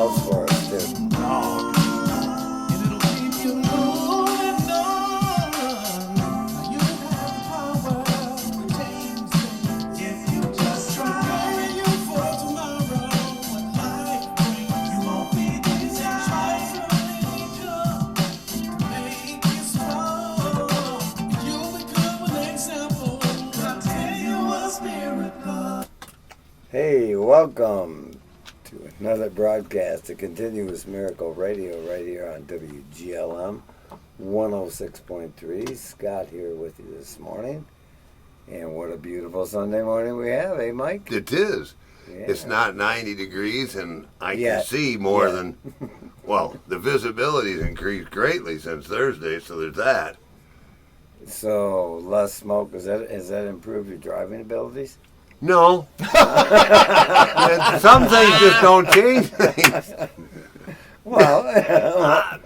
else for us too. Oh. Hey, welcome to another broadcast of Continuous Miracle Radio right here on WGLM 106.3. Scott here with you this morning. And what a beautiful Sunday morning we have, eh, Mike? It is. Yeah. It's not 90 degrees, and I Yet. can see more Yet. than, well, the visibility's increased greatly since Thursday, so there's that. So, less smoke, has that improved your driving abilities? No. Some things just don't change things. Well,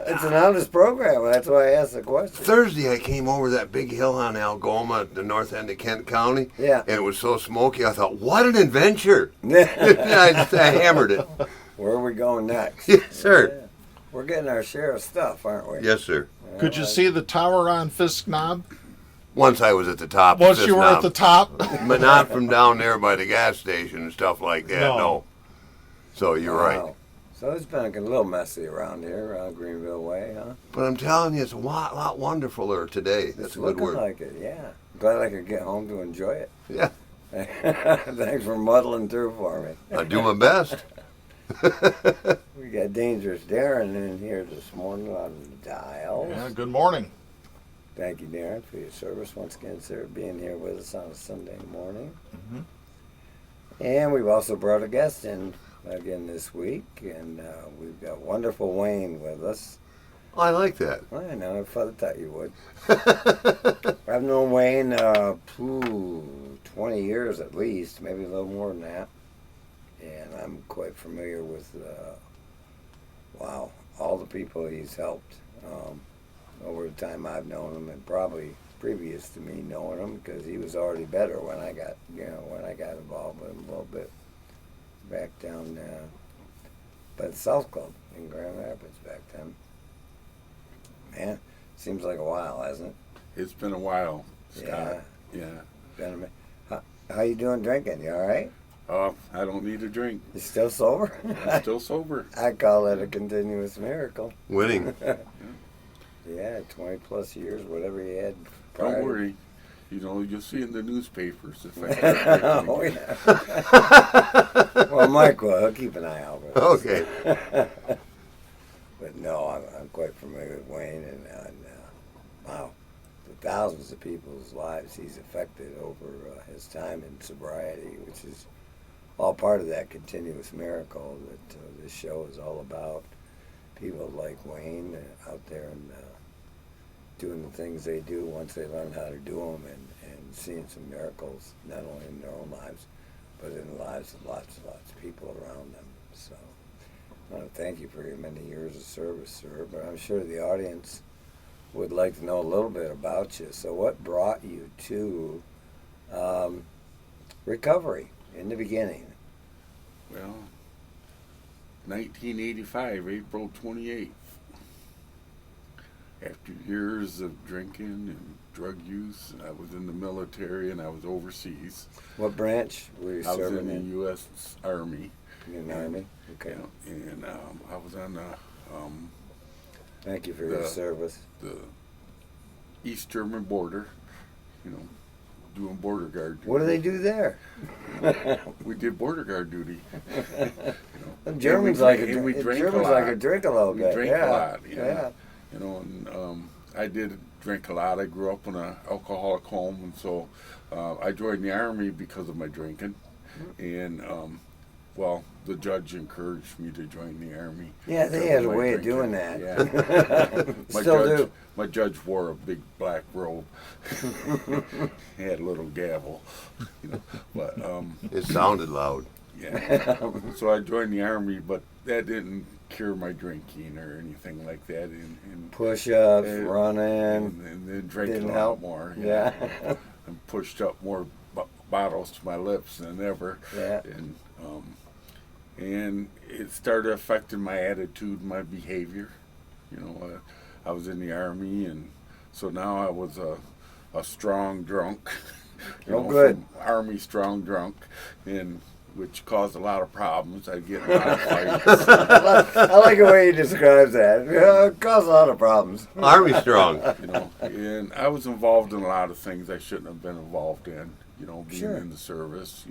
it's an honest program. That's why I asked the question. Thursday I came over that big hill on Algoma at the north end of Kent County, Yeah. and it was so smoky, I thought, what an adventure. I hammered it. Where are we going next? Yes, sir. Yeah. We're getting our share of stuff, aren't we? Yes, sir. Could you see the tower on Fisk Knob? Once I was at the top. Once of you were Knob. at the top? But not from down there by the gas station and stuff like that, no. So you're right. Wow. So it's been a little messy around here, around Greenville Way, huh? But I'm telling you, it's a lot wonderfuler today. That's It's a good looking word. like it, yeah. Glad I could get home to enjoy it. Yeah, Thanks for muddling through for me. I do my best. We got Dangerous Darren in here this morning on the dial. Yeah, good morning. Thank you, Darren, for your service once again, sir, being here with us on a Sunday morning. Mm-hmm. And we've also brought a guest in again this week, and we've got wonderful Wayne with us. I like that. I know, I thought you would. I've known Wayne 20 years at least, maybe a little more than that. And I'm quite familiar with, all the people he's helped over the time I've known him, and probably previous to me knowing him, because he was already better when I got involved with him a little bit back down by the South Club in Grand Rapids back then. Man, seems like a while, hasn't it? It's been a while, Scott. Yeah. Been a minute. How you doing drinking? You all right? I don't need a drink. You still sober? I'm still sober. I call that a continuous miracle. Winning. Yeah, 20 plus years, whatever you had. Don't worry. You know, you'll see in the newspapers if I start Oh, drinking yeah. Well, Mike will. He'll keep an eye out for us. Okay. But no, I'm quite familiar with Wayne, and wow, the thousands of people's lives he's affected over his time in sobriety, which is all part of that continuous miracle that this show is all about. People like Wayne out there and doing the things they do once they learn how to do them, and seeing some miracles, not only in their own lives, but in the lives of lots and lots of people around them. So I want to thank you for your many years of service, sir, but I'm sure the audience would like to know a little bit about you. So what brought you to recovery in the beginning? Well, 1985, April 28th. After years of drinking and drug use, I was in the military and I was overseas. What branch were you I was serving in the U.S. Army. In the Army? Okay. Yeah, and I was on the Thank you for your service. the East German border, doing border guard duty. What do they do there? We did border guard duty. The Germans like to we drink. drank Germans a lot. like to drink a little We bit. drank Yeah. a lot, Yeah. And I did drink a lot. I grew up in an alcoholic home, and so I joined the Army because of my drinking. And, the judge encouraged me to join the Army. Yeah, they because had a my way of drinking. doing that. Yeah. Still do. My judge wore a big black robe. He had a little gavel. But, It sounded loud. yeah. So I joined the Army, but that didn't cure my drinking or anything like that. And Push-ups, and- running. and then drinking didn't a lot help. more. Yeah. And pushed up more bottles to my lips than ever. Yeah. And and it started affecting my attitude, my behavior. I was in the Army, and so now I was a strong drunk. Good. From Army strong drunk, and which caused a lot of problems. I'd get in a lot of fights. I like the way he describes that. It caused a lot of problems. Army strong. And I was involved in a lot of things I shouldn't have been involved in. Being Sure. in the service.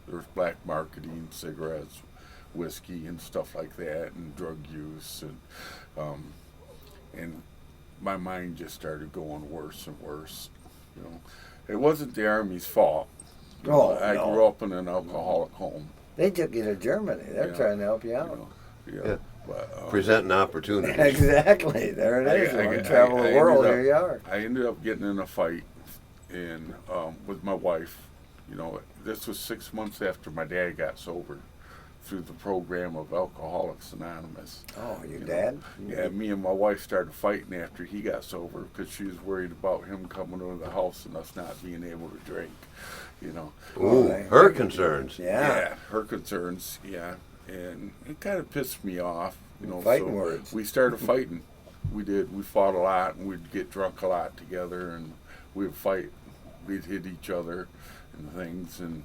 There's black marketing, cigarettes, whiskey, and stuff like that, and drug use, and my mind just started going worse and worse. It wasn't the Army's fault. I No. grew up in an alcoholic home. They took you to Germany. They're Yeah. trying to help you out. Yeah. But, Presenting opportunities. Exactly. There it is. You want to travel the I world, ended here you are. I ended up getting in a fight with my wife. This was 6 months after my dad got sober through the program of Alcoholics Anonymous. Oh, your dad? Yeah, me and my wife started fighting after he got sober because she was worried about him coming over the house and us not being able to drink. Ooh, her concerns. Yeah. Her concerns. Yeah, and it kind of pissed me off. Fighting so words. We started fighting. We did. We fought a lot, and we'd get drunk a lot together, and we'd fight. We'd hit each other and things, and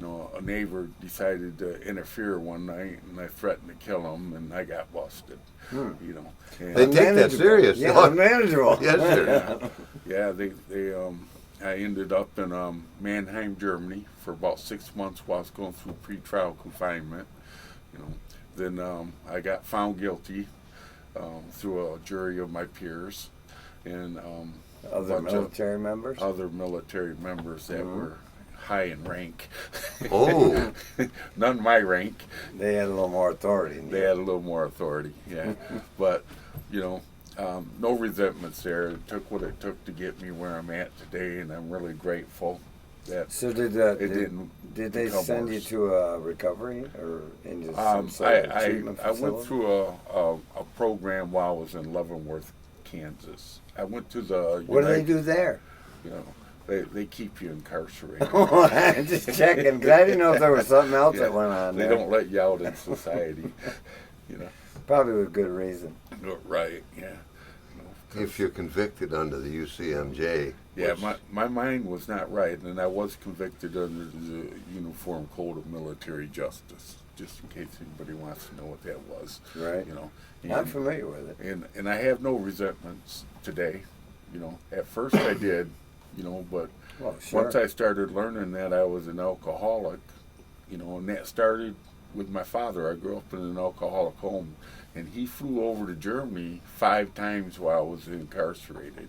a neighbor decided to interfere one night, and I threatened to kill him, and I got busted. And They take that Unmanageable. serious. Yeah, unmanageable. Yes, sir. yeah, I ended up in Mannheim, Germany, for about 6 months while I was going through pretrial confinement. Then I got found guilty through a jury of my peers and Other military members? other military members that were high in rank. Oh. None my rank. They had a little more authority. They had a little more authority, yeah. But, no resentments there. It took what it took to get me where I'm at today, and I'm really grateful that So did they become send you worse. to a recovery or into some sort of treatment I facility? went through a program while I was in Leavenworth, Kansas. I went to the What do they do there? They keep you incarcerated. I'm just checking, because I didn't know if there was something else Yeah, that went on they there. don't let you out in society. Probably with good reason. Right, yeah. If you're convicted under the UCMJ. Yeah, which- my mind was not right, and I was convicted under the Uniform Code of Military Justice, just in case anybody wants to know what that was. Right. And, I'm familiar with it. and I have no resentments today. At first I did, but Well, sure. once I started learning that I was an alcoholic, and that started with my father. I grew up in an alcoholic home, and he flew over to Germany 5 times while I was incarcerated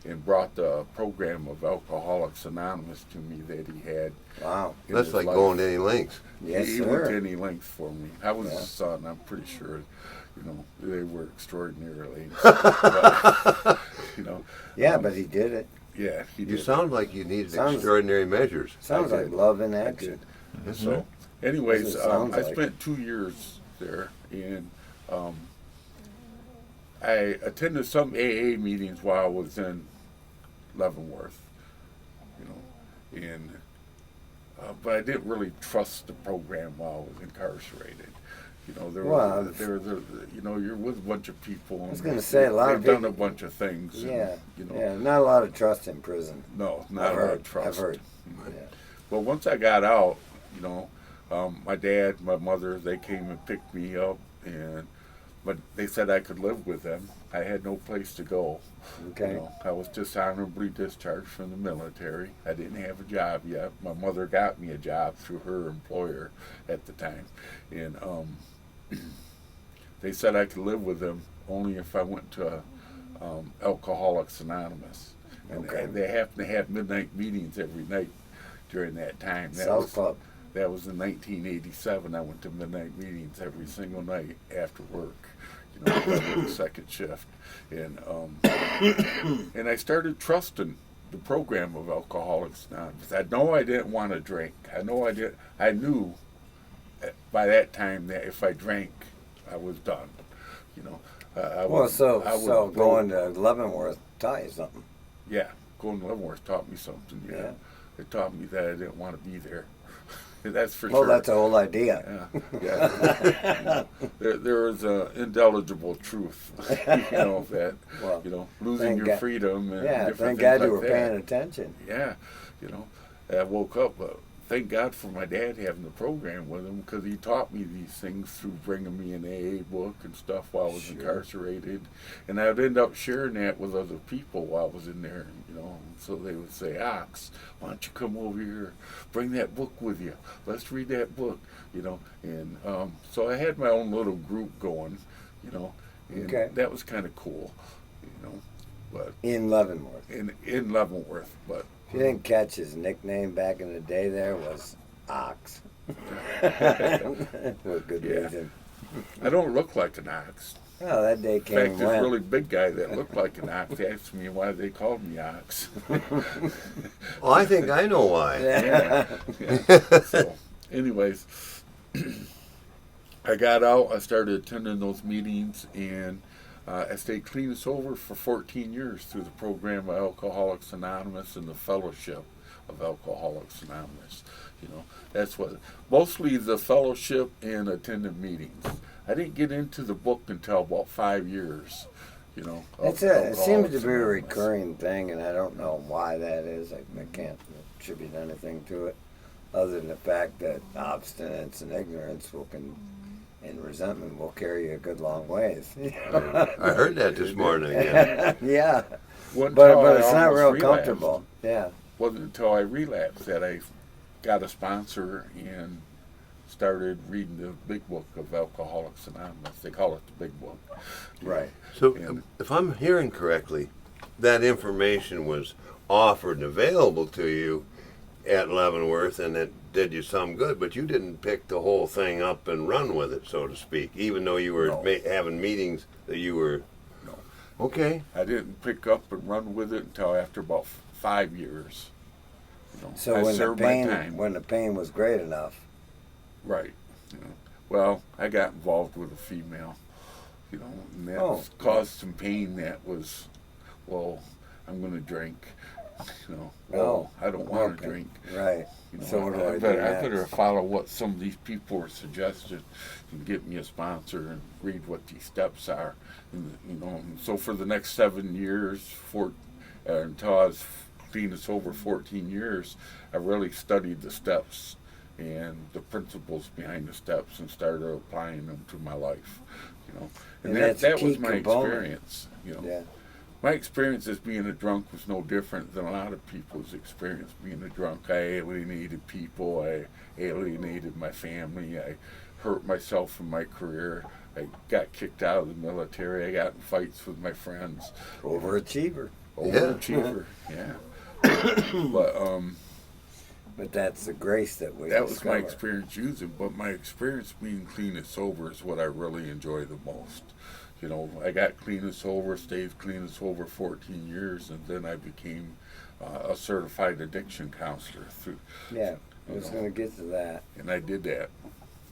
and brought the program of Alcoholics Anonymous to me that he had. Wow. in That's his like life. going to any lengths. Yes, he sir. went to any length for me. I was Yeah. his son. I'm pretty sure, they were extraordinarily. But, Yeah, but he did it. yeah, he You did. sound like you needed Sounds- extraordinary measures. Sounds I like did. love in I action. did. So, anyways, That's what it sounds I like. spent 2 years there, and I attended some AA meetings while I was in Leavenworth, and but I didn't really trust the program while I was incarcerated. Well, You're with a bunch of people. I was gonna say, a lot of they've done a people- bunch of things. Yeah. And, Yeah, not a lot of trust in prison. No, not I've a lot heard. of trust. I've heard. Yeah. Well, once I got out, my dad, my mother, they came and picked me up, but they said I could live with them. I had no place to go. Okay. I was dishonorably discharged from the military. I didn't have a job yet. My mother got me a job through her employer at the time, and they said I could live with them only if I went to Alcoholics Anonymous. And Okay. they happen to have midnight meetings every night during that time. South Club. That was in 1987. I went to midnight meetings every single night after work. I worked second shift, and I started trusting the program of Alcoholics Anonymous. I know I didn't want to drink. I knew by that time that if I drank, I was done. I Well, was so broke. going to Leavenworth taught you something. Yeah, going to Leavenworth taught me something. Yeah. It taught me that I didn't want to be there. That's for Well, sure. that's the whole idea. Yeah. There is an indelible truth, that, Well, losing thank your God. freedom and Yeah, different thank things God like you were that. paying attention. Yeah, I woke up, thank God for my dad having the program with him, because he taught me these things through bringing me an AA book and stuff while I was Sure. incarcerated. And I'd end up sharing that with other people while I was in there, so they would say, Ox, why don't you come over here, bring that book with you, let's read that book, and so I had my own little group going, and Okay. that was kind of cool, but In Leavenworth. in Leavenworth, but If you didn't catch his nickname back in the day, there was Ox. For good Yeah. reason. I don't look like an ox. Oh, that day In came fact, and this went. really big guy that looked like an ox asked me why they called me Ox. Well, I think I know why. Yeah. So, anyways, I got out. I started attending those meetings, and I stayed clean and sober for 14 years through the program of Alcoholics Anonymous and the Fellowship of Alcoholics Anonymous. That's what mostly the fellowship and attending meetings. I didn't get into the book until about 5 years. It seems to be a recurring thing, and I don't know why that is. I can't attribute anything to it, other than the fact that obstinance and ignorance and resentment will carry you a good long ways. I heard that this morning. Yeah. Yeah, One but time I it's not almost real relapsed. comfortable. Yeah. Wasn't until I relapsed that I got a sponsor and started reading the big book of Alcoholics Anonymous. They call it the big book. Right. So, And- if I'm hearing correctly, that information was offered and available to you at Leavenworth, and it did you some good, but you didn't pick the whole thing up and run with it, so to speak, even though you were No. having meetings that you were... No. Okay. I didn't pick up and run with it until after about 5 years. So I when the served my pain time. when the pain was great enough, Right. Well, I got involved with a female, and that Oh. caused some pain. That was, well, I'm going to drink. Oh, I don't want okay. to drink. right? So what do I do better next? follow what some of these people were suggested and get me a sponsor and read what these steps are. And so for the next 7 years, until I was clean and sober 14 years, I really studied the steps and the principles behind the steps and started applying them to my life. And that's a that key was my component. experience. Yeah. My experience as being a drunk was no different than a lot of people's experience being a drunk. I alienated people. I alienated my family. I hurt myself in my career. I got kicked out of the military. I got in fights with my friends. Overachiever. Overachiever, yeah. But that's the grace that we That was my discover. experience using. But my experience being clean and sober is what I really enjoy the most. I got clean and sober, stayed clean and sober 14 years, and then I became a certified addiction counselor. Yeah, I was going to get to that. And I did that.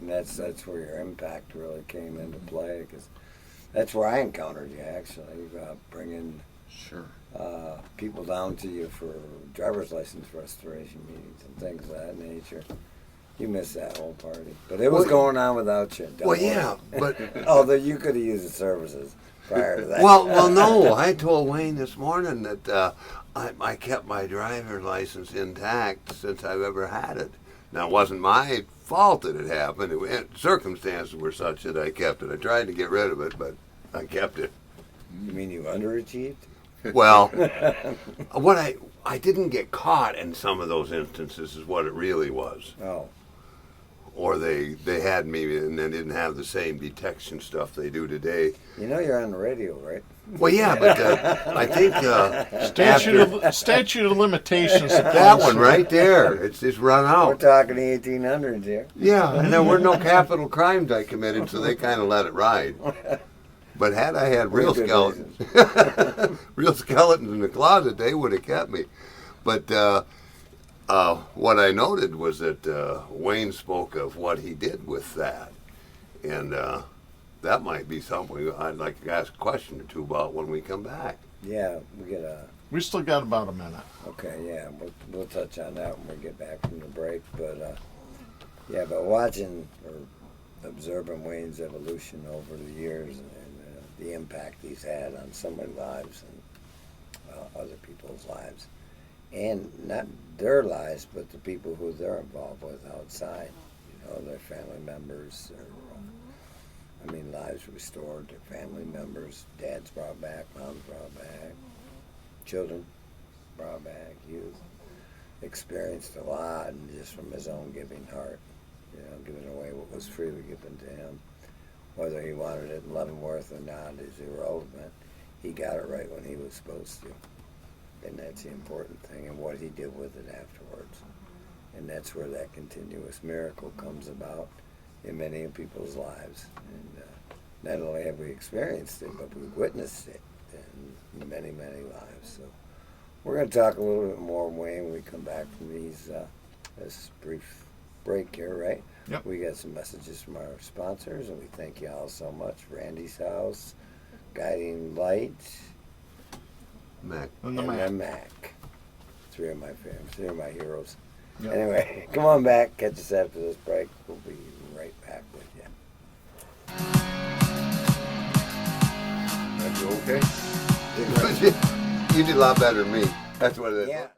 And that's where your impact really came into play, because that's where I encountered you, actually, bringing Sure. people down to you for driver's license restoration meetings and things of that nature. You missed that whole party. But it was going on without you. Don't worry. yeah, but... Although you could have used the services prior to that. Well, no. I told Wayne this morning that I kept my driver's license intact since I've ever had it. Now, it wasn't my fault that it happened. Circumstances were such that I kept it. I tried to get rid of it, but I kept it. You mean you underachieved? Well, what I didn't get caught in some of those instances is what it really was. Oh. Or they had me and they didn't have the same detection stuff they do today. You know you're on the radio, right? Well, yeah, but I think Statute of limitations. that one right there, it's run We're out. talking the 1800s here. Yeah, and there were no capital crimes I committed, so they kind of let it ride. But had I had real For good skeletons, real skeletons in the closet, they would have kept me. But what I noted was that Wayne spoke of what he did with that, and that might be something I'd like to ask a question or two about when we come back. Yeah, We still got about a minute. okay, yeah, we'll touch on that when we get back from the break. But Yeah, but watching or observing Wayne's evolution over the years and the impact he's had on so many lives and other people's lives, and not their lives, but the people who they're involved with outside. You know, their family members, lives restored, their family members, dads brought back, moms brought back, children brought back, youth. Experienced a lot, and just from his own giving heart, giving away what was freely given to him. Whether he wanted it in Leavenworth or not is irrelevant. He got it right when he was supposed to. And that's the important thing, and what he did with it afterwards. And that's where that continuous miracle comes about in many people's lives. And not only have we experienced it, but we've witnessed it in many, many lives. So we're going to talk a little bit more, Wayne, when we come back from this brief break here, right? Yep. We got some messages from our sponsors, and we thank you all so much. Randy's House, Guiding Light, Mac. And the and Mac. then Mac. Three of my heroes. Yep. Anyway, come on back. Catch us after this break. We'll be right back with you. Are you okay? You did a lot better than me. That's what it is. Yeah.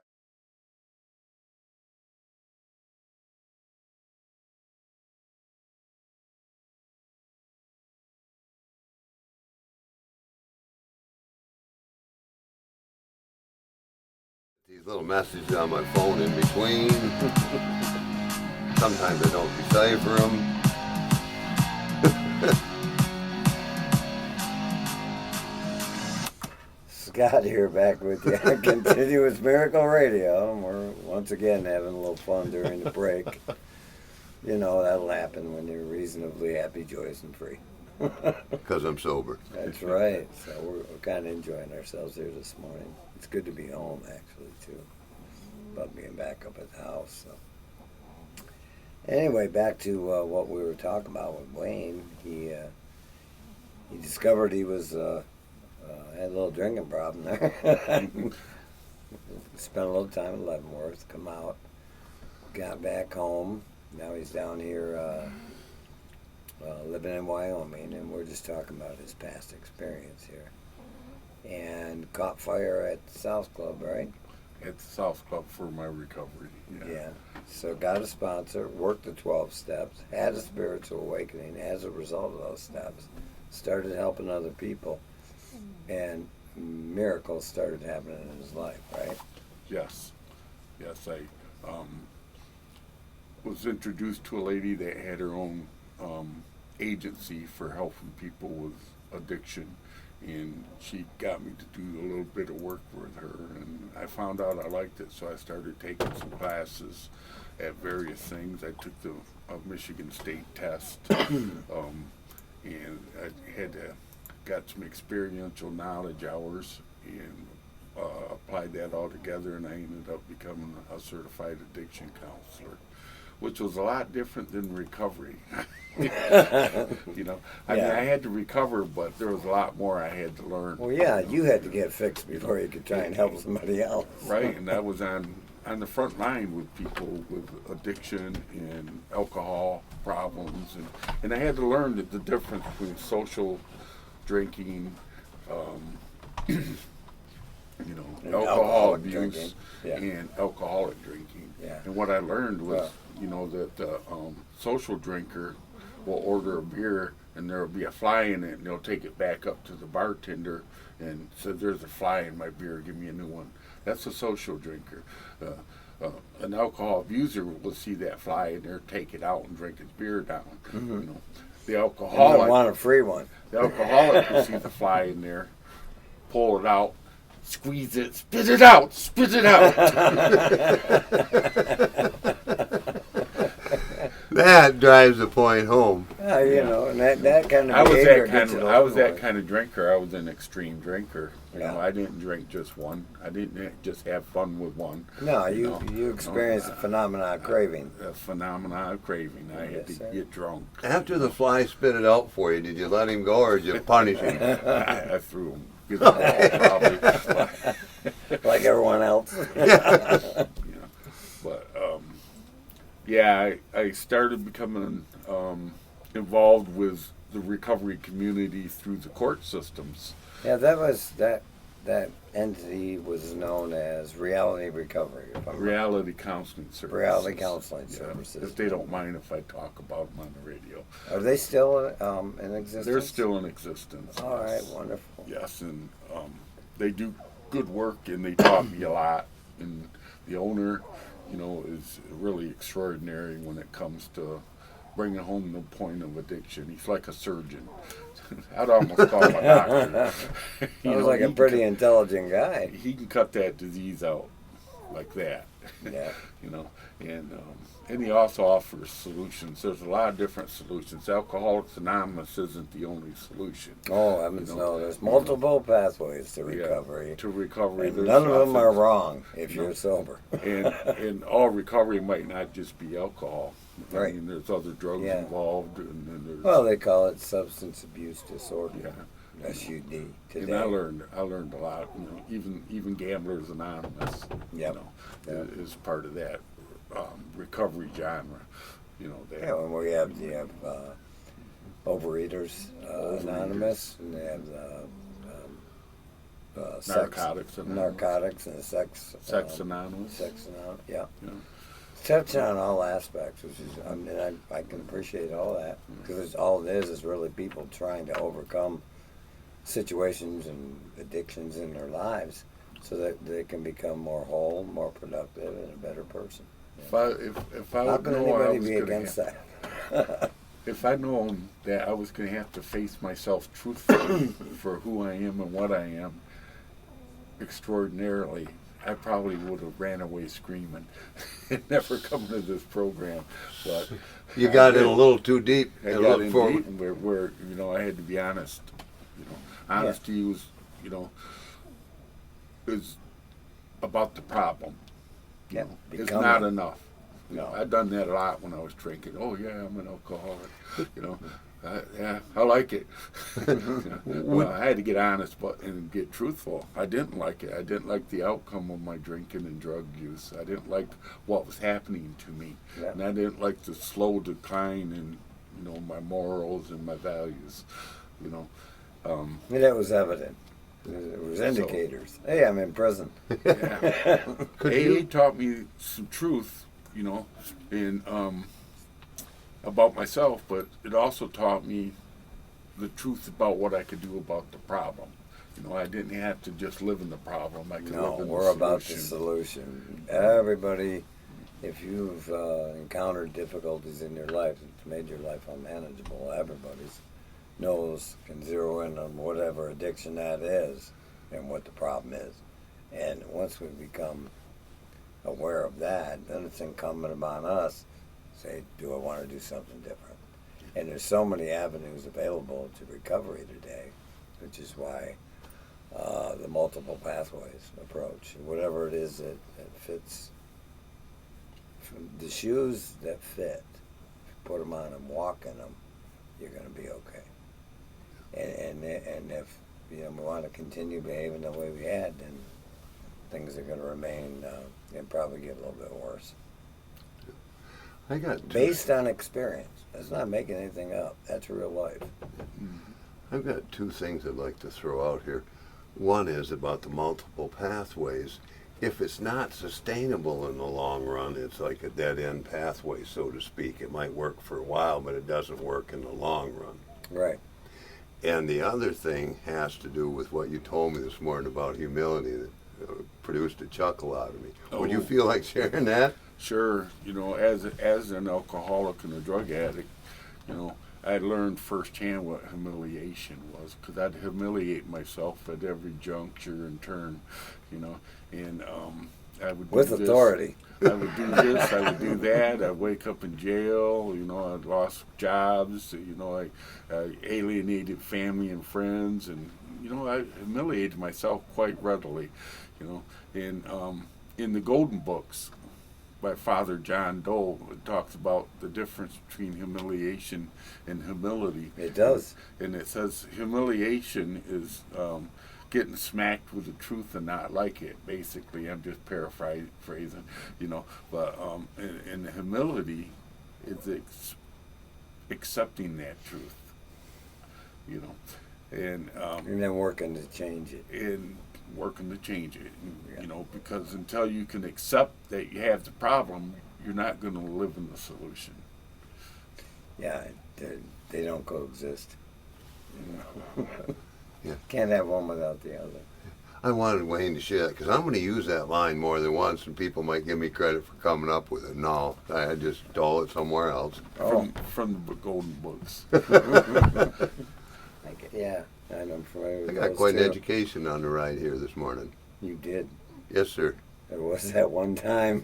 These little messages on my phone in between. Sometimes I don't decipher them. Scott here, back with you. Continuous Miracle Radio. We're once again having a little fun during the break. You know, that'll happen when you're reasonably happy, joyous, and free. Because I'm sober. That's right. So we're kind of enjoying ourselves here this morning. It's good to be home, actually, too. About being back up at the house. So. Anyway, back to what we were talking about with Wayne. He discovered he was had a little drinking problem there. Spent a little time in Leavenworth, come out, got back home. Now he's down here living in Wyoming, and we're just talking about his past experience here. And caught fire at the South Club, right? At the South Club for my recovery. Yeah. So got a sponsor, worked the 12 steps, had a spiritual awakening as a result of those steps, started helping other people, and miracles started happening in his life, right? Yes. I was introduced to a lady that had her own agency for helping people with addiction, and she got me to do a little bit of work with her, and I found out I liked it, so I started taking some classes at various things. I took the Michigan State test, and I had got some experiential knowledge hours and applied that all together, and I ended up becoming a certified addiction counselor, which was a lot different than recovery. I mean, I had to recover, but there was a lot more I had to learn. Well, yeah, you had to get fixed before you could try and help somebody else. Right, and I was on the front line with people with addiction and alcohol problems, and I had to learn the difference between social drinking, And alcohol alcoholic abuse, drinking. Yeah. and alcoholic drinking. Yeah. And what I learned was, that the social drinker will order a beer and there will be a fly in it, and they'll take it back up to the bartender and say, "There's a fly in my beer, give me a new one." That's a social drinker. An alcohol abuser will see that fly in there, take it out, and drink his beer down. Mm-hmm. The I alcoholic want a free one. The alcoholic will see the fly in there, pull it out, squeeze it, spit it out, spit it out. That drives the point home. And that kind of I was behavior that gets kind it of I was over that with. kind of drinker. I was an extreme drinker. Yeah. I didn't drink just one. I didn't just have fun with one. No, you experienced a phenomenon of craving. A phenomenon of craving. I had to get drunk. After the fly spit it out for you, did you let him go or did you punish him? I threw him. Probably. Like everyone else. But Yeah, I started becoming involved with the recovery community through the court systems. Yeah, that entity was known as Reality Recovery. If I'm Reality counseling services. Reality Counseling Yeah, Services. if they don't mind if I talk about them on the radio. Are they still in existence? They're still in existence. All right, yes. wonderful. Yes, and they do good work, and they taught me a lot. And the owner, is really extraordinary when it comes to bringing home the point of addiction. He's like a surgeon. I'd almost call him a doctor. Sounds like a pretty intelligent guy. He can cut that disease out like that. Yeah. And he also offers solutions. There's a lot of different solutions. Alcoholics Anonymous isn't the only solution. Oh, heavens no. There's multiple pathways to recovery. Yeah, to recovery. And none of them are wrong if you're sober. and all recovery might not just be alcohol. Right. I mean, there's other drugs involved. And then there's, well, they call it substance abuse disorder. Yeah. SUD today. And I learned a lot. Even Gamblers Anonymous. Yep. Is part of that recovery genre. Yeah, when we have Overeaters Anonymous, and they have Narcotics Anonymous. Narcotics and Sex Anonymous. Sex Anonymous. Yeah. Touch on all aspects, which is I can appreciate all that because all it is really people trying to overcome situations and addictions in their lives so that they can become more whole, more productive, and a better person. If I How would can know anybody be against that? If I'd known that I was going to have to face myself truthfully for who I am and what I am extraordinarily, I probably would have ran away screaming and never come to this program. But You got in a little too deep. I got in deep where I had to be honest. Honesty was is about the problem. Yeah, It's not enough. No. I'd done that a lot when I was drinking. Oh yeah, I'm an alcoholic. Yeah, I like it. Well, I had to get honest, and get truthful. I didn't like it. I didn't like the outcome of my drinking and drug use. I didn't like what was happening to me, and I didn't like the slow decline in, my morals and my values. And that was evident. It was indicators. Hey, I'm in prison. Yeah. AA taught me some truth, and about myself, but it also taught me the truth about what I could do about the problem. I didn't have to just live in the problem. I could live in the solution. We're about the solution. Everybody, if you've encountered difficulties in your life, it's made your life unmanageable. Everybody's knows can zero in on whatever addiction that is and what the problem is. And once we become aware of that, then it's incumbent upon us to say, do I want to do something different? And there's so many avenues available to recovery today, which is why the multiple pathways approach, whatever it is that fits, the shoes that fit, if you put them on and walk in them, you're going to be okay. And if we want to continue behaving the way we had, then things are going to remain and probably get a little bit worse. I got based on experience. That's not making anything up. That's real life. I've got two things I'd like to throw out here. One is about the multiple pathways. If it's not sustainable in the long run, it's like a dead-end pathway, so to speak. It might work for a while, but it doesn't work in the long run. Right. And the other thing has to do with what you told me this morning about humility that produced a chuckle out of me. Would you feel like sharing that? Sure. As an alcoholic and a drug addict, I learned firsthand what humiliation was, because I'd humiliate myself at every juncture and turn, and I would do with this. Authority. I would do this, I would do that. I'd wake up in jail, I'd lost jobs, I alienated family and friends, and, I humiliated myself quite readily, And in the Golden Books by Father John Doe, it talks about the difference between humiliation and humility. It does. And it says humiliation is getting smacked with the truth and not like it. Basically, I'm just paraphrasing, But in the humility, it's accepting that truth, and then working to change it. and working to change it. Because until you can accept that you have the problem, you're not going to live in the solution. Yeah, they don't coexist. Yeah. Can't have one without the other. I wanted Wayne to share that because I'm going to use that line more than once, and people might give me credit for coming up with it. No, I just stole it somewhere else. From the golden books. Yeah, I'm familiar with I got those quite an too. education on the ride here this morning. You did. Yes, sir. There was that one time.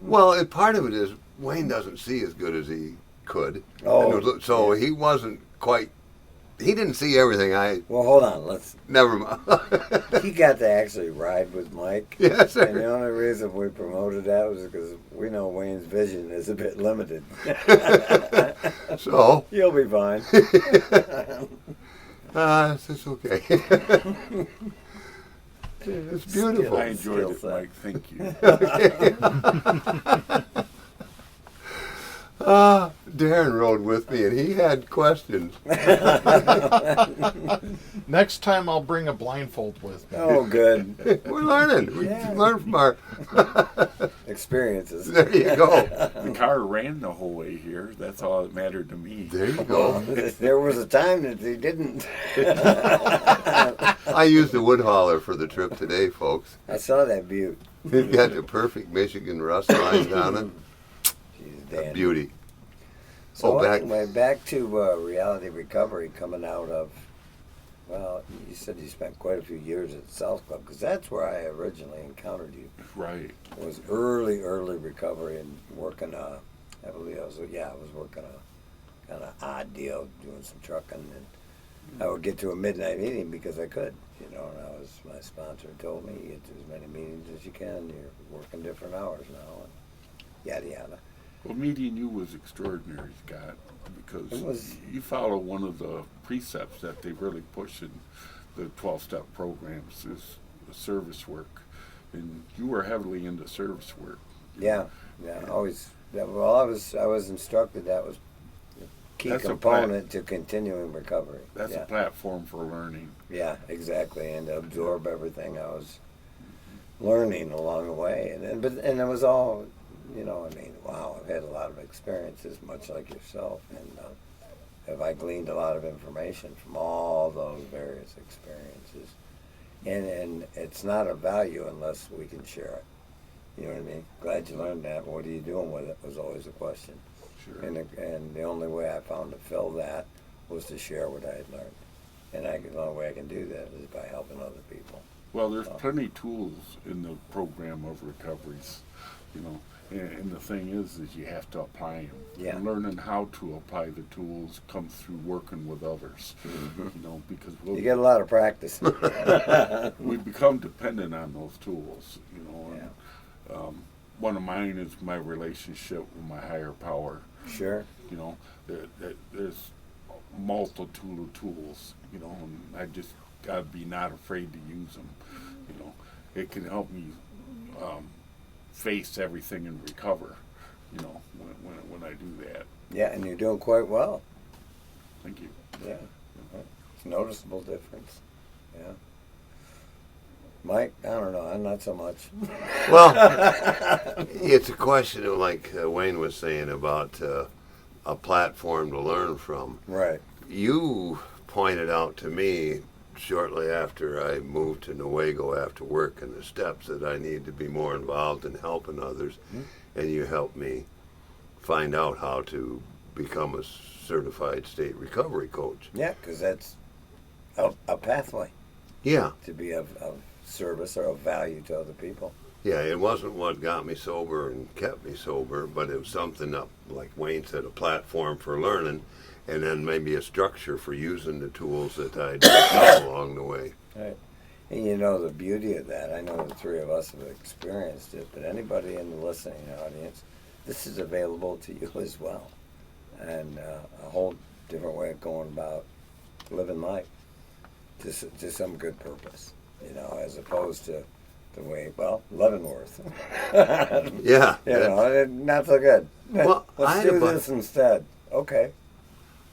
Well, and part of it is Wayne doesn't see as good as he could. Oh, And so he wasn't quite. He didn't see everything. Well, hold on. Never mind. He got to actually ride with Mike. Yes, And the sir. only reason we promoted that was because we know Wayne's vision is a bit limited. So You'll be fine. it's okay. It's beautiful. I enjoyed it, Skill set. Mike. Thank you. Darren rode with me, and he had questions. Next time I'll bring a blindfold with me. Oh, good. We're learning. We Yeah. learn from our. Experiences. There you go. The car ran the whole way here. That's all that mattered to me. There you go. There was a time that he didn't. I used the wood hauler for the trip today, folks. I saw that butte. It's got the perfect Michigan rust lines on it. She's a dandy. Beauty. So back- anyway, back to reality recovery coming out of, well, you said you spent quite a few years at South Club, because that's where I originally encountered you. Right. Was early recovery and working I believe I was working a kind of odd deal, doing some trucking, and I would get to a midnight meeting because I could, and my sponsor told me, you get to as many meetings as you can, you're working different hours now, and yada yada. Well, meeting you was extraordinary, Scott, because It was- you follow one of the precepts that they really push in the 12-step programs is the service work, and you were heavily into service work. Yeah, always. Well, I was instructed that was a key That's a component to continuing recovery. That's yeah. a platform for learning. Yeah, exactly, and to absorb everything I was learning along the way, and it was all, wow, I've had a lot of experiences, much like yourself, and have I gleaned a lot of information from all those various experiences, and it's not of value unless we can share it. You know what I mean? Glad you learned that, but what are you doing with it was always a question. Sure. And the only way I found to fill that was to share what I had learned. And the only way I can do that is by helping other people. Well, there's plenty of tools in the program of recoveries, and the thing is you have to apply them. Yeah. And learning how to apply the tools comes through working with others, because You get a lot of practice. we become dependent on those tools, and, one of mine is my relationship with my higher power. Sure. There's a multitude of tools, and I just gotta be not afraid to use them. It can help me face everything and recover. When I do that. Yeah, and you're doing quite well. Thank you. Yeah. It's a noticeable difference. Yeah. Mike, I don't know. I'm not so much. Well, it's a question of, like Wayne was saying, about a platform to learn from. Right. You pointed out to me shortly after I moved to Newaygo after work in the steps that I needed to be more involved in helping others, and you helped me find out how to become a certified state recovery coach. Yeah, because that's a pathway Yeah, to be of service or of value to other people. yeah, it wasn't what got me sober and kept me sober, but it was something up, like Wayne said, a platform for learning, and then maybe a structure for using the tools that I developed along the way. Right. And the beauty of that, I know the three of us have experienced it, but anybody in the listening audience, this is available to you as well. And a whole different way of going about living life. to some good purpose, as opposed to the way, Leavenworth. Yeah. Not so good. Well, I Let's had a do bu- this instead. Okay.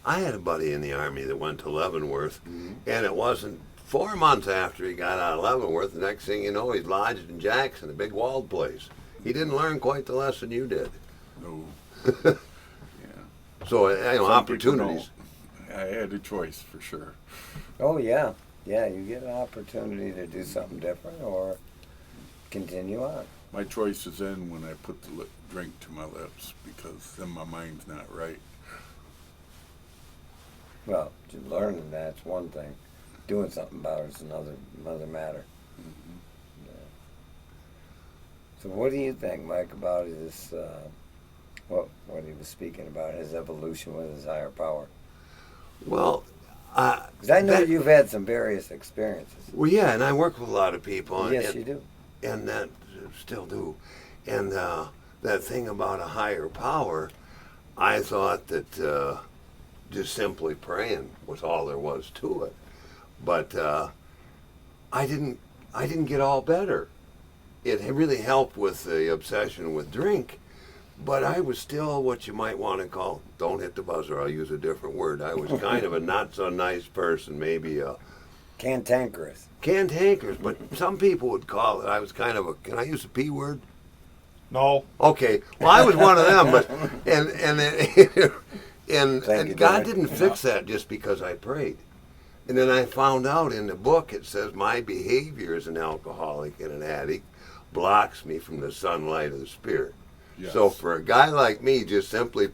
I had a buddy in the Army that went to Leavenworth, and it wasn't 4 months after he got out of Leavenworth, the next thing you know, he's lodged in Jackson, a big walled place. He didn't learn quite the lesson you did. No. So, Some people opportunities. don't. I had a choice for sure. Oh, yeah. Yeah, you get an opportunity to do something different or continue on. My choice is in when I put the drink to my lips because then my mind's not right. Well, learning that's one thing. Doing something about it is another matter. Yeah. So what do you think, Mike, about his, what he was speaking about, his evolution with his higher power? Well, 'Cause I know you've had some various experiences. well, yeah, and I work with a lot of people. Yes, and, you do. And that still do. And that thing about a higher power, I thought that just simply praying was all there was to it. But I didn't get all better. It really helped with the obsession with drink, but I was still what you might want to call, don't hit the buzzer, I'll use a different word. I was kind of a not so nice person, maybe a Cantankerous. cantankerous, but some people would call it, I was kind of a, can I use a P word? No. Okay, well I was one of them, but and Thank you, God Doug. didn't fix that just because I prayed. And then I found out in the book it says my behavior as an alcoholic and an addict blocks me from the sunlight of the Spirit. Yes. So for a guy like me, just simply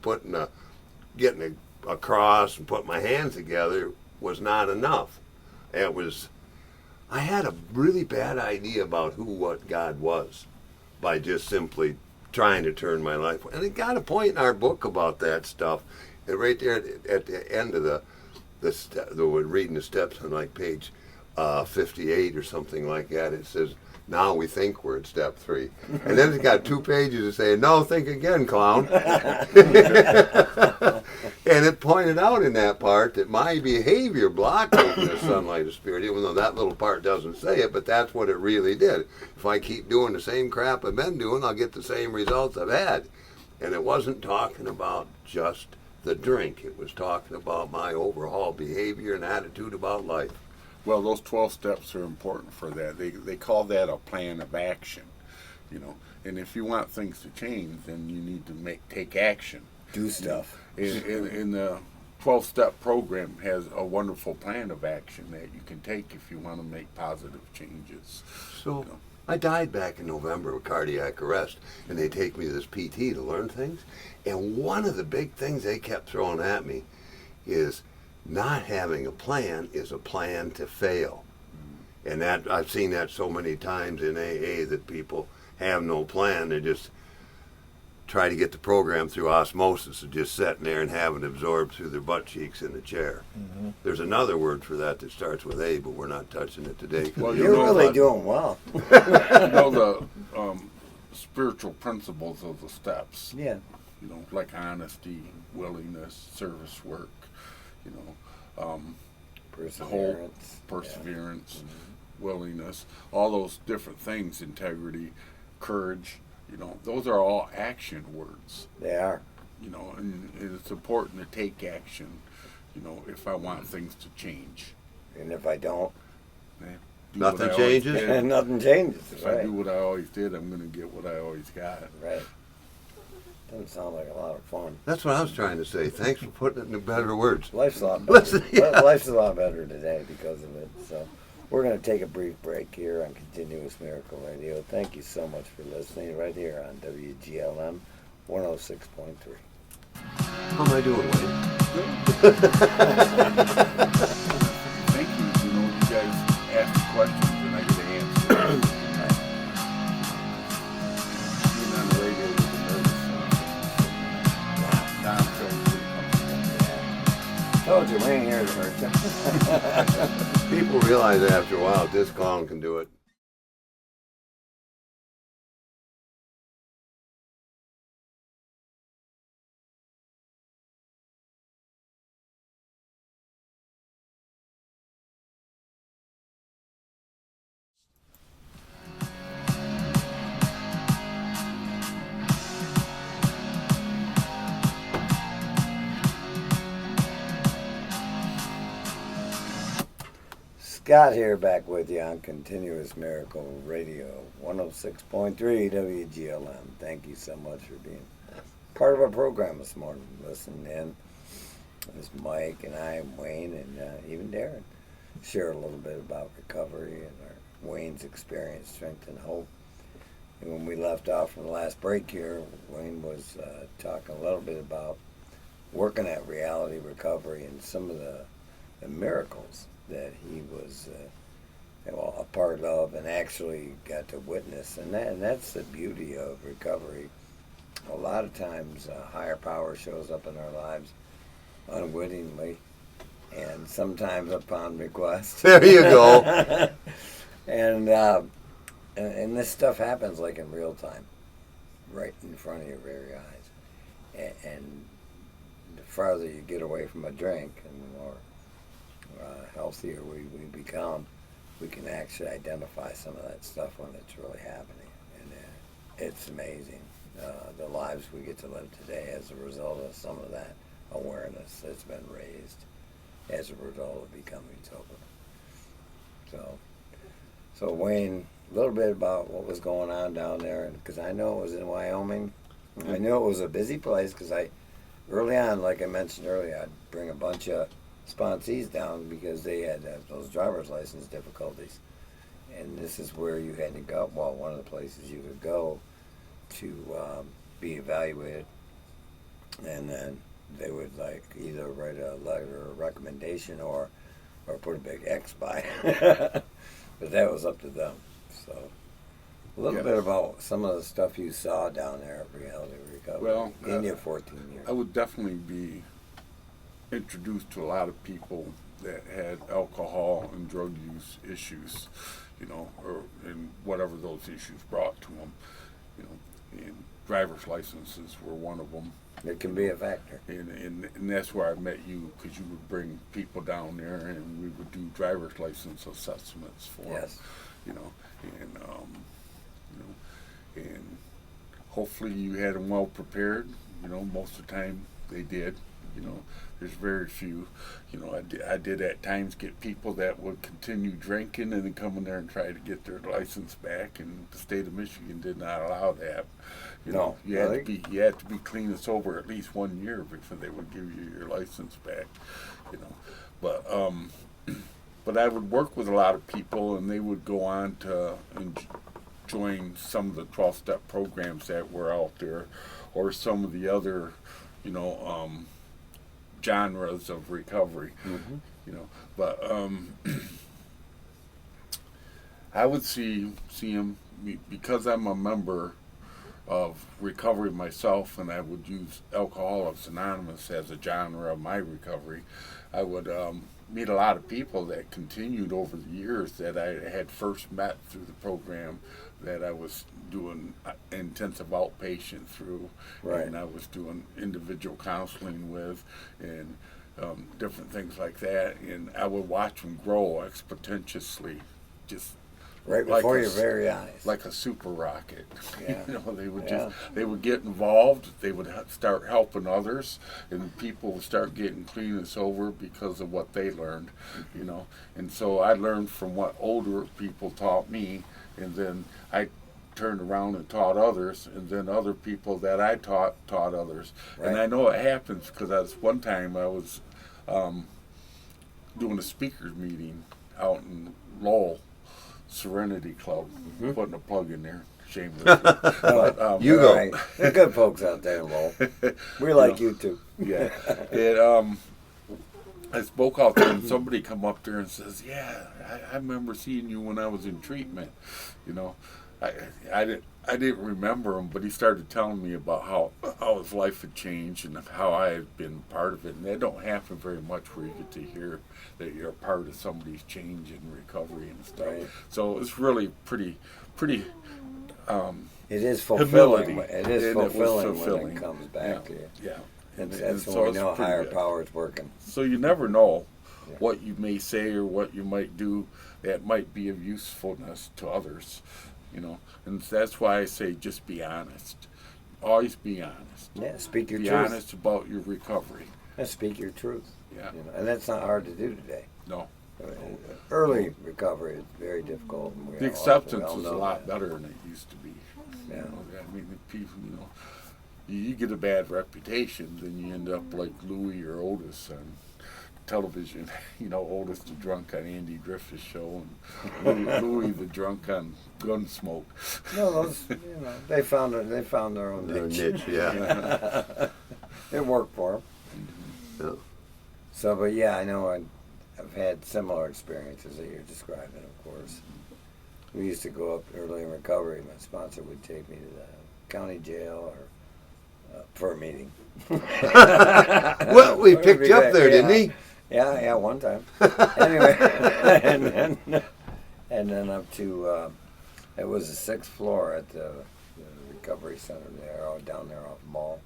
getting a cross and putting my hands together was not enough. I had a really bad idea about what God was by just simply trying to turn my life. And it got a point in our book about that stuff. And right there at the end of we're reading the steps on like page 58 or something like that, it says, now we think we're at step 3. And then it's got 2 pages that say, no, think again, clown. And it pointed out in that part that my behavior blocked me from the sunlight of Spirit, even though that little part doesn't say it, but that's what it really did. If I keep doing the same crap I've been doing, I'll get the same results I've had. And it wasn't talking about just the drink. It was talking about my overall behavior and attitude about life. Well, those 12 steps are important for that. They call that a plan of action, And if you want things to change, then you need to take action. Do stuff. In the 12-step program has a wonderful plan of action that you can take if you want to make positive changes. So I died back in November of cardiac arrest, and they take me to this PT to learn things. And one of the big things they kept throwing at me is not having a plan is a plan to fail. And that I've seen that so many times in AA that people have no plan. They just try to get the program through osmosis of just sitting there and having it absorbed through their butt cheeks in the chair. Mm-hmm. There's another word for that starts with A, but we're not touching it today. Well, You're really doing well. The spiritual principles of the steps. Yeah. Like honesty, willingness, service work, Perseverance. hope, perseverance, willingness, all those different things, integrity, courage, those are all action words. They are. And it's important to take action, if I want things to change. And if I don't, Do Nothing what I always changes? did. and nothing changes. If Right. I do what I always did, I'm going to get what I always got. Right. Doesn't sound like a lot of fun. That's what I was trying to say. Thanks for putting it into better words. Life's a lot better. Listen, yeah. Life's a lot better today because of it. So we're going to take a brief break here on Continuous Miracle Radio. Thank you so much for listening right here on WGLM 106.3. How am I doing, Wayne? Thank you. You guys ask questions and I get to answer. Being on the radio with the nervous now I'm feeling pretty comfortable. Told you, we ain't here to hurt you. People realize after a while this clown can do it. Scott here, back with you on Continuous Miracle Radio, 106.3 WGLM. Thank you so much for being part of our program this morning. Listening in. This Mike and I, and Wayne, and even Darren share a little bit about recovery and our Wayne's experience, strength, and hope. And when we left off from the last break here, Wayne was talking a little bit about working at reality recovery and some of the miracles that he was a part of and actually got to witness. And that's the beauty of recovery. A lot of times a higher power shows up in our lives unwittingly and sometimes upon request. There you go. And this stuff happens like in real time, right in front of your very eyes. And the farther you get away from a drink and the more healthier we become, we can actually identify some of that stuff when it's really happening. And it's amazing, the lives we get to live today as a result of some of that awareness that's been raised as a result of becoming sober. So Wayne, a little bit about what was going on down there, because I know it was in Wyoming. I knew it was a busy place because early on, like I mentioned earlier, I'd bring a bunch of sponsees down because they had those driver's license difficulties. And this is where you had to go, well, one of the places you could go to be evaluated. And then they would either write a letter of recommendation or put a big X by it. But that was up to them. So a little bit about some of the stuff you saw down there at Reality Recovery in your 14 years. I would definitely be introduced to a lot of people that had alcohol and drug use issues, and whatever those issues brought to them, and driver's licenses were one of them. It can be a factor. And that's where I met you, because you would bring people down there and we would do driver's license assessments for them, and hopefully you had them well prepared. Most of the time they did. There's very few. I did at times get people that would continue drinking and then come in there and try to get their license back, and the state of Michigan did not allow that. You had to be clean and sober at least 1 year before they would give you your license back. But I would work with a lot of people, and they would go on to join some of the 12-step programs that were out there, or some of the other, genres of recovery. But I would see him, because I'm a member of recovery myself, and I would use Alcoholics Anonymous as a genre of my recovery. I would meet a lot of people that continued over the years that I had first met through the program that I was doing intensive outpatient through, and I was doing individual counseling with, and different things like that, and I would watch them grow exponentially, just right before your very eyes, like a super rocket. Yeah. They would get involved. They would start helping others, and people would start getting clean and sober because of what they learned. And so I learned from what older people taught me, and then I turned around and taught others, and then other people that I taught others. Right. And I know it happens because one time I was doing a speakers meeting out in Lowell Serenity Club, putting a plug in there, shameless. But, you go. Right. They're good folks out there in Lowell. We like you too. Yeah. And I spoke out there, and somebody come up there and says, "Yeah, I remember seeing you when I was in treatment." I didn't remember him, but he started telling me about how his life had changed and how I had been part of it. And that don't happen very much, where you get to hear that you're a part of somebody's change and recovery and stuff. Right. So it's really pretty. It is fulfilling. Humility. It is fulfilling when it comes back to you. Yeah. And that's when we know higher power is working. So you never know what you may say or what you might do that might be of usefulness to others. And that's why I say just be honest. Always be honest. Yeah, speak your truth. Be honest about your recovery. And speak your truth. Yeah. And that's not hard to do today. No. Early recovery is very difficult. And The acceptance is a lot better than it used to be. Yeah. You know, I mean, the people, you get a bad reputation, then you end up like Louis or Otis on television. Otis the drunk on Andy Griffith's show, and Louis the drunk on Gunsmoke. No, those, they found their own Their niche. niche, yeah. It worked for them. Yeah. So, but yeah, I know I've had similar experiences that you're describing, of course. We used to go up early in recovery. My sponsor would take me to the county jail or for a meeting. Well, we picked you up there, didn't he? Yeah, one time. Anyway, and then up to it was the 6th floor at the recovery center there, down there off Mall.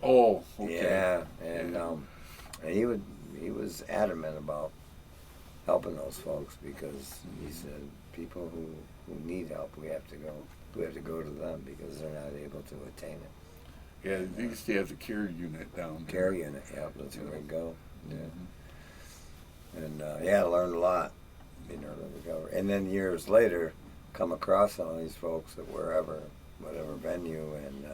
Oh, okay. Yeah, and he was adamant about helping those folks because he said people who need help, we have to go to them because they're not able to attain it. Yeah, they used to have the care unit down there. Care unit, yeah, that's where we go. Yeah. And I learned a lot in early recovery. And then years later, come across some of these folks at whatever venue, and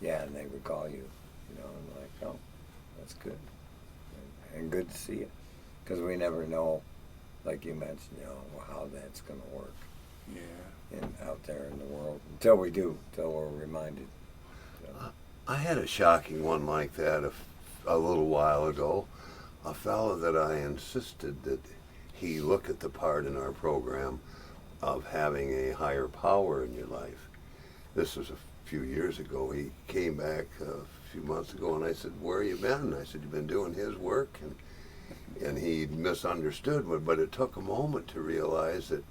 and they would call you, and like, oh, that's good, and good to see you, because we never know, like you mentioned, how that's going to work. Yeah. Out there in the world until we're reminded. So. I had a shocking one like that a little while ago. A fellow that I insisted that he look at the part in our program of having a higher power in your life. This was a few years ago. He came back a few months ago, and I said, "Where you been?" I said, "You've been doing his work," and he misunderstood, but it took a moment to realize that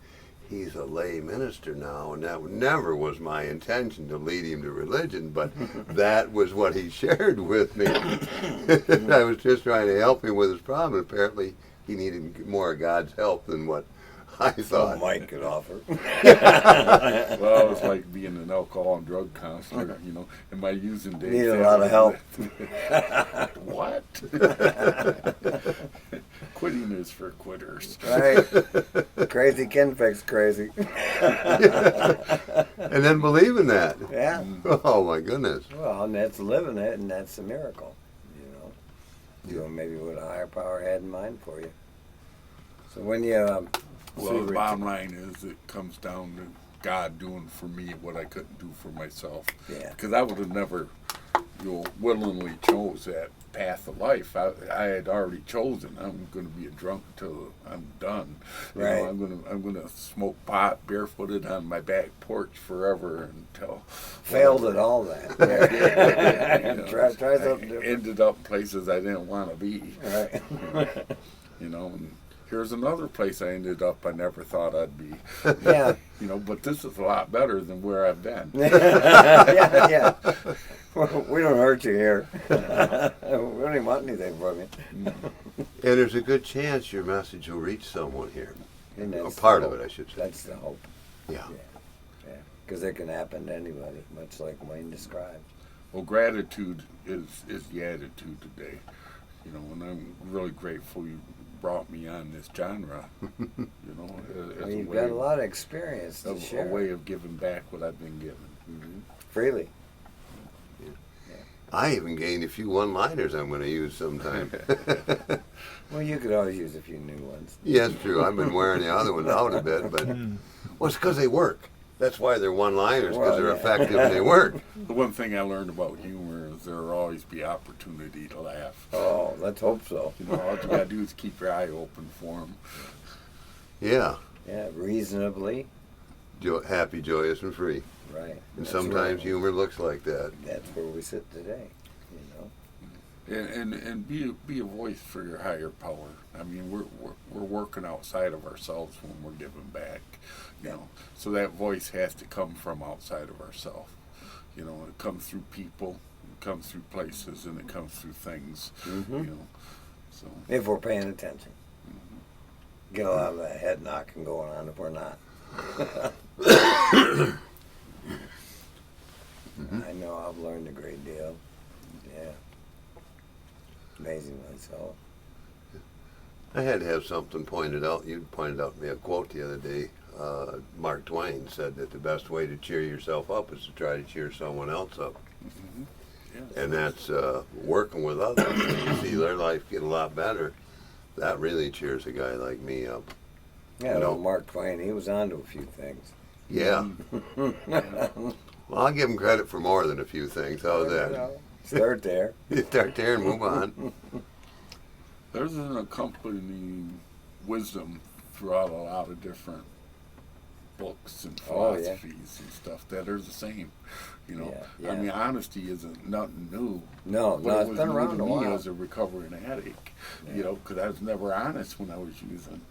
he's a lay minister now, and that never was my intention to lead him to religion, but that was what he shared with me. I was just trying to help him with his problem. Apparently, he needed more of God's help than what I thought. Mike could offer. Well, it's like being an alcohol and drug counselor. Am I using Dave? Need a lot of help. What? Quitting is for quitters. Right. Crazy can fix crazy. And then believe in that. Yeah. Oh, my goodness. Well, and that's living it, and that's a miracle. Doing maybe what a higher power had in mind for you. So when you Well, the bottom line is it comes down to God doing for me what I couldn't do for myself. Yeah. Because I would have never, willingly chose that path of life. I had already chosen. I'm going to be a drunk till I'm done. Right. I'm gonna smoke pot barefooted on my back porch forever until failed at all that. Try something different. Ended up places I didn't want to be. Right. And here's another place I ended up I never thought I'd be. Yeah. But this is a lot better than where I've been. Yeah. We don't hurt you here. We don't even want anything from you. And there's a good chance your message will reach someone here. And A that's part the of it, hope. I should say. That's the hope. Yeah. Yeah. Because it can happen to anybody, much like Wayne described. Well, gratitude is the attitude today. And I'm really grateful you brought me on this genre. As You've got a lot of experience to a share. way of giving back what I've been given. Mm-hmm. Freely. I even gained a few one-liners I'm going to use sometime. Well, you could always use a few new ones. Yeah, it's true. I've been wearing the other ones out a bit, but it's because they work. That's why they're one-liners, because they're effective and they work. The one thing I learned about humor is there will always be opportunity to laugh. Oh, let's hope so. All you gotta do is keep your eye open for them. Yeah. Yeah, reasonably. Happy, joyous, and free. Right. And That's sometimes right. humor looks like that. That's where we sit today. And be a voice for your higher power. I mean, we're working outside of ourselves when we're giving back, So that voice has to come from outside of ourselves. It comes through people, it comes through places, and it comes through things. Mm-hmm. So If we're paying attention. Get a lot of that head knocking going on if we're not. I know I've learned a great deal. Yeah. Amazingly so. I had to have something pointed out. You pointed out to me a quote the other day. Mark Twain said that the best way to cheer yourself up is to try to cheer someone else up. Mm-hmm. Yes. And that's working with others. When you see their life get a lot better, that really cheers a guy like me up. Yeah, You know. well, Mark Twain, he was onto a few things. Yeah. Well, I'll give him credit for more than a few things. How's You that? know, start there. You start there and move on. There's an accompanying wisdom throughout a lot of different books and Oh, yeah. philosophies and stuff that are the same. You know, Yeah, I yeah. mean, honesty isn't nothing new. No, But no, it it's was been new around to a me while. as a recovering addict. You know, because I was never honest when I was using.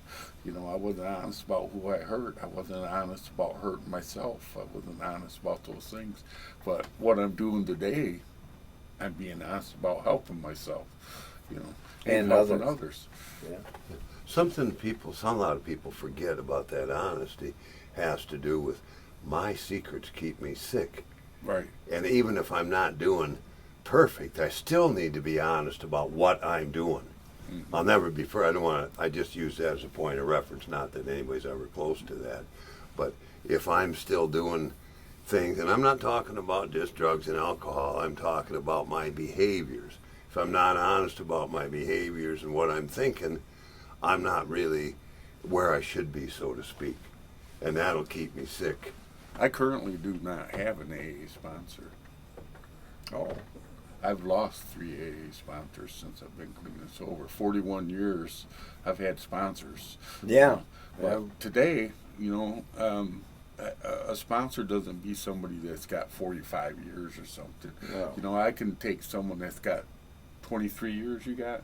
You know, I wasn't honest about who I hurt. I wasn't honest about hurting myself. I wasn't honest about those things. But what I'm doing today, I'm being honest about helping myself. You know, And helping others. others. Something a lot of people forget about that honesty has to do with my secrets keep me sick. Right. And even if I'm not doing perfect, I still need to be honest about what I'm doing. Mm-hmm. I'll never be I don't want to, I just use that as a point of reference, not that anybody's ever close to that. But if I'm still doing things, and I'm not talking about just drugs and alcohol, I'm talking about my behaviors. If I'm not honest about my behaviors and what I'm thinking, I'm not really where I should be, so to speak. And that'll keep me sick. I currently do not have an AA sponsor. Oh, I've lost 3 AA sponsors since I've been clean and sober. 41 years I've had sponsors. yeah. Well, today, you know, a sponsor doesn't be somebody that's got 45 years or something. No. You know, I can take someone that's got 23 years you got?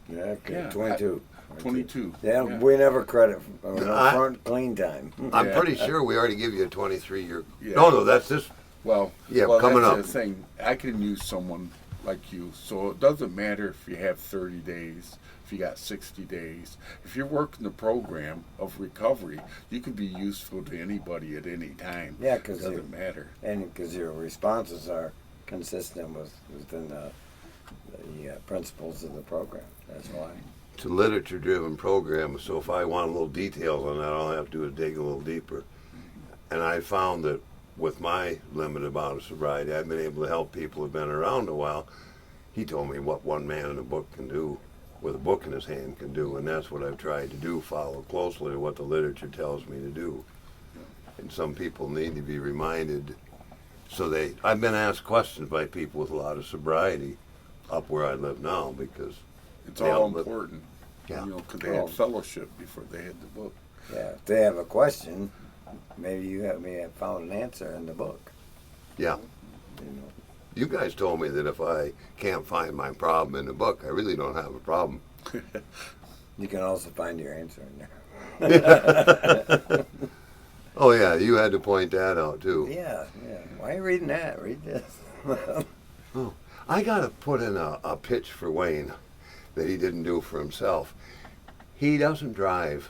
Yeah, okay, Yeah, 22. 22. Yeah, we never credit no I- front clean time. I'm Yeah. pretty sure we already give you a 23-year. Yeah. No, that's this. Well, Yeah, well, coming that's up. the thing. I can use someone like you, so it doesn't matter if you have 30 days, if you got 60 days. If you're working the program of recovery, you can be useful to anybody at any time. Yeah, It doesn't matter. And because your responses are consistent within the principles of the program. That's why. It's a literature-driven program, so if I want a little details on that, all I have to do is dig a little deeper. And I found that with my limited amount of sobriety, I've been able to help people who've been around a while. He told me what one man in a book can do, with a book in his hand can do, and that's what I've tried to do, follow closely what the literature tells me to do. And some people need to be reminded. I've been asked questions by people with a lot of sobriety up where I live now because It's Yeah, all but- important. Yeah. You know, because they Oh. had fellowship before they had the book. Yeah, if they have a question, maybe you may have found an answer in the book. Yeah. You know. You guys told me that if I can't find my problem in the book, I really don't have a problem. You can also find your answer in there. Oh yeah, you had to point that out too. Yeah. Why are you reading that? Read this. I gotta put in a pitch for Wayne that he didn't do for himself. He doesn't drive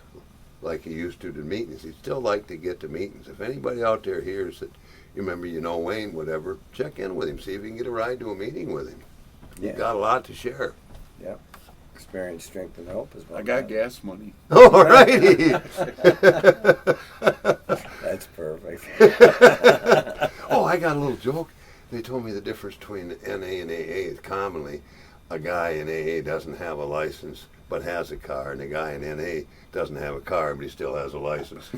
like he used to meetings. He'd still like to get to meetings. If anybody out there hears that, you know Wayne, whatever, check in with him, see if you can get a ride to a meeting with him. Yeah. You've got a lot to share. Yep. Experience, strength, and hope is what I got gas money. All righty. That's perfect. Oh, I got a little joke. They told me the difference between NA and AA is commonly a guy in AA doesn't have a license but has a car, and a guy in NA doesn't have a car but he still has a license.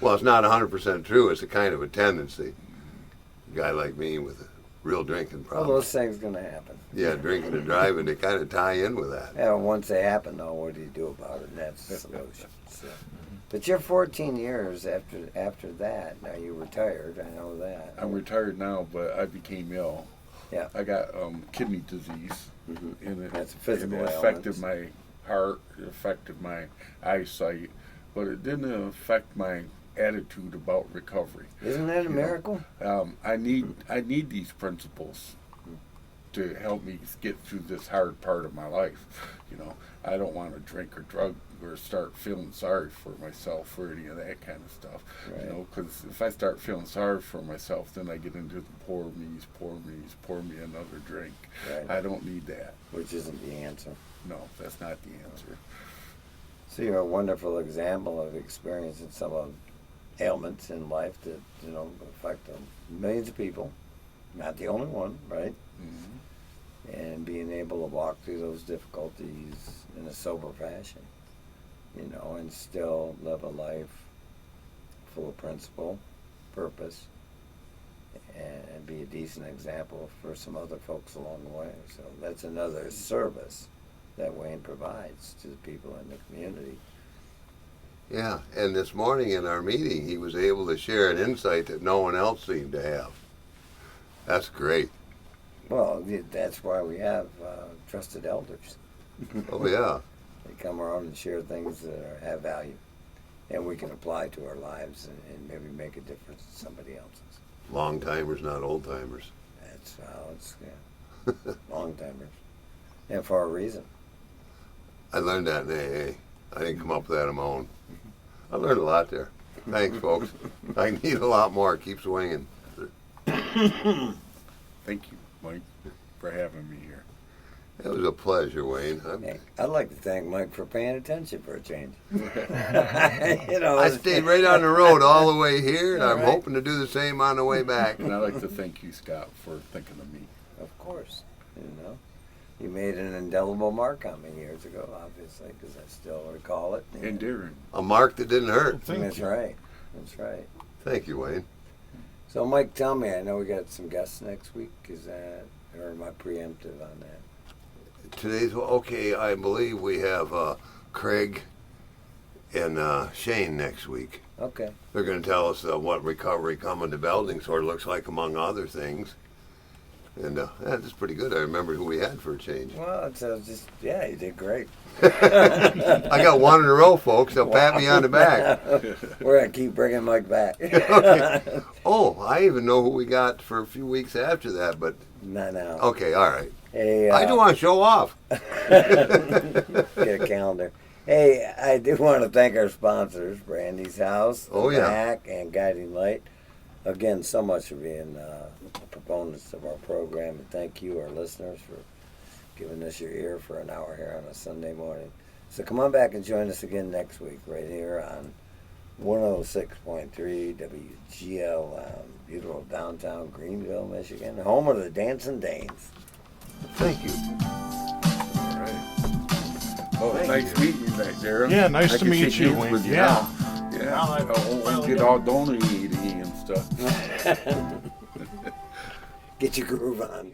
Well, it's not 100% true. It's a kind of a tendency. A guy like me with a real drinking All problem. those things gonna happen. Yeah, drinking and driving, they kind of tie in with that. Yeah, once they happen, though, what do you do about it? And that's the solution. So. But you're 14 years after that. Now you retired. I know that. I'm retired now, but I became ill. Yeah. I got kidney disease, Mhm. and it, That's a physical and it affected ailment. my heart, it affected my eyesight, but it didn't affect my attitude about recovery. Isn't that a You know, miracle? I need these principles to help me get through this hard part of my life. You know, I don't want to drink or drug or start feeling sorry for myself or any of that kind of stuff. Right. You know, because if I start feeling sorry for myself, then I get into the pour me another drink. Right. I don't need that. Which isn't the answer. no, that's not the answer. So you're a wonderful example of experiencing some of ailments in life that, affect millions of people. Not the only one, right? Mm-hmm. And being able to walk through those difficulties in a sober fashion, and still live a life full of principle, purpose, and be a decent example for some other folks along the way. So that's another service that Wayne provides to the people in the community. Yeah, and this morning in our meeting, he was able to share an insight that no one else seemed to have. That's great. Well, that's why we have trusted elders. Oh, yeah. They come around and share things that have value, and we can apply to our lives and maybe make a difference in somebody else's. Long timers, not old timers. That's how it's, long timers. And for a reason. I learned that in AA. I didn't come up with that on my own. I learned a lot there. Thanks, folks. I need a lot more. Keep swinging. Thank you, Mike, for having me here. It was a pleasure, Wayne. Hey, I'd like to thank Mike for paying attention for a change. I stayed right on the road all the way here, and I'm right. hoping to do the same on the way back. And I'd like to thank you, Scott, for thinking of me. Of course, You made an indelible mark on me years ago, obviously, because I still recall it. And Darren. A mark that didn't hurt. That's right. That's right. Thank you, Wayne. So, Mike, tell me, I know we got some guests next week. Is that, or am I preemptive on that? Today's okay. I believe we have Craig and Shane next week. Okay. They're going to tell us what recovery coming to Belding sort of looks like, among other things. And that's pretty good. I remember who we had for a change. Well, it's you did great. I got one in a row, folks. They'll pat me on the back. We're going to keep bringing Mike back. Okay. Oh, I even know who we got for a few weeks after that, but... Not now. Okay, all right. Hey, I do want to show off. Get a calendar. Hey, I do want to thank our sponsors, Brandy's House, Oh, yeah. Mac, and Guiding Light. Again, so much for being proponents of our program, and thank you, our listeners, for giving us your ear for an hour here on a Sunday morning. So come on back and join us again next week, right here on 106.3 WGL, beautiful downtown Greenville, Michigan, home of the Dancing Danes. Thank you. All right. Well, Thank nice you. meeting you back there. Yeah, nice I to can meet shake you, hands Wayne. with you Yeah. now. Yeah. Now I I'll finally get get- all donating and stuff. Get your groove on.